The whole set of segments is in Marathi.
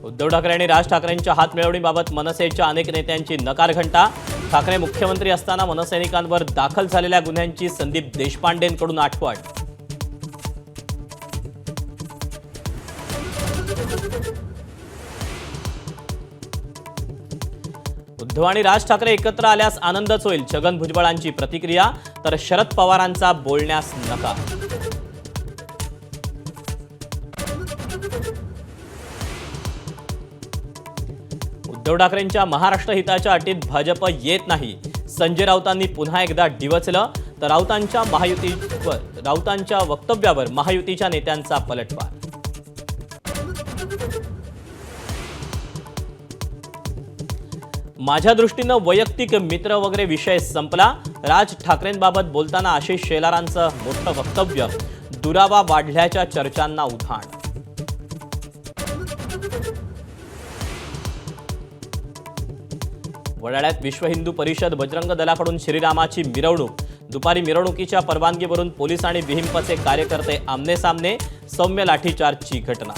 उद्धव ठाकरे आणि राज ठाकरेंच्या हातमिळवणीबाबत मनसेच्या अनेक नेत्यांची नकार घंटा. ठाकरे मुख्यमंत्री असताना मनसैनिकांवर दाखल झालेल्या गुन्ह्यांची संदीप देशपांडेंकडून आठवण. उद्धव आणि राज ठाकरे एकत्र आल्यास आनंदच होईल, छगन भुजबळांची प्रतिक्रिया. तर शरद पवारांचा बोलण्यास नकार. उद्धव ठाकरेंच्या महाराष्ट्र हिताच्या अटीत भाजप येत नाही, संजय राऊतांनी पुन्हा एकदा डिवचलं. तर राऊतांच्या वक्तव्यावर महायुतीच्या नेत्यांचा पलटवार. माझ्या दृष्टीनं वैयक्तिक मित्र वगैरे विषय संपला. राज ठाकरेंबाबत बोलताना आशिष शेलारांचं मोठं वक्तव्य. दुरावा वाढल्याच्या चर्चांना उधाण. वडाळ्यात विश्व हिंदू परिषद बजरंग दलाकडून श्रीरामाची मिरवणूक. दुपारी मिरवणुकीच्या परवानगीवरून पोलीस आणि विहिंपचे कार्यकर्ते आमनेसामने. सौम्य लाठीचार्जची घटना.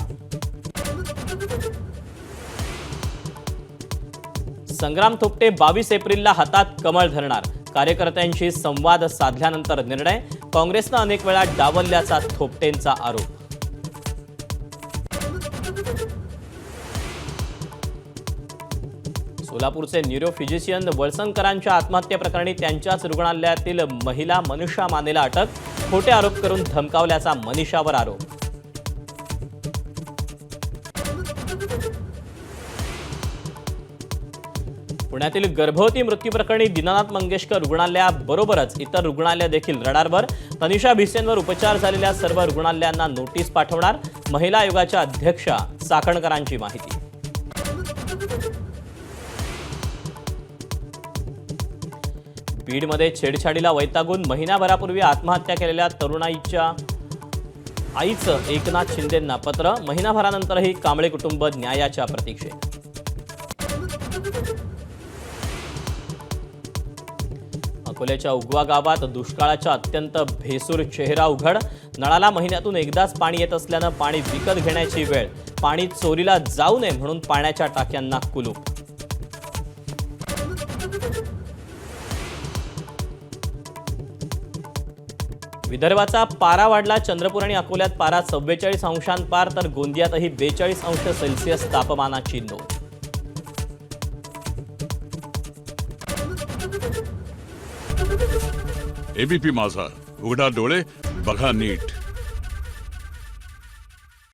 संग्राम थोपटे 22 एप्रिलला हातात कमळ धरणार. कार्यकर्त्यांशी संवाद साधल्यानंतर निर्णय. काँग्रेसनं अनेक वेळा डावलल्याचा थोपटेंचा आरोप. सोलापूरचे न्यूरोफिजिशियन वळसंकरांच्या आत्महत्येप्रकरणी त्यांच्याच रुग्णालयातील महिला मनीषा मानेला अटक. खोटे आरोप करून धमकावल्याचा मनीषावर आरोप. पुण्यातील गर्भवती मृत्यूप्रकरणी दीनानाथ मंगेशकर रुग्णालयाबरोबरच इतर रुग्णालय देखील रडारवर. तनिषा भिसेंवर उपचार झालेल्या सर्व रुग्णालयांना नोटीस पाठवणार. महिला आयोगाच्या अध्यक्षा चाकणकरांची माहिती. बीडमध्ये छेडछाडीला वैतागून महिनाभरापूर्वी आत्महत्या केलेल्या तरुणाईच्या आईचं एकनाथ शिंदेंना पत्र. महिनाभरानंतरही कांबळे कुटुंब न्यायाच्या प्रतीक्षेत. अकोल्याच्या उगवा गावात दुष्काळाचा अत्यंत भेसूर चेहरा उघड. नळाला महिन्यातून एकदाच पाणी येत असल्यानं पाणी विकत घेण्याची वेळ. पाणी चोरीला जाऊ नये म्हणून पाण्याच्या टाक्यांना कुलूप. विदर्भाचा पारा वाढला. चंद्रपूर आणि अकोल्यात पारा 44 अंशांपार, तर गोंदियातही 42 अंश सेल्सिअस तापमानाची नोंद. एबीपी माझा, उघडा डोळे बघा नीट.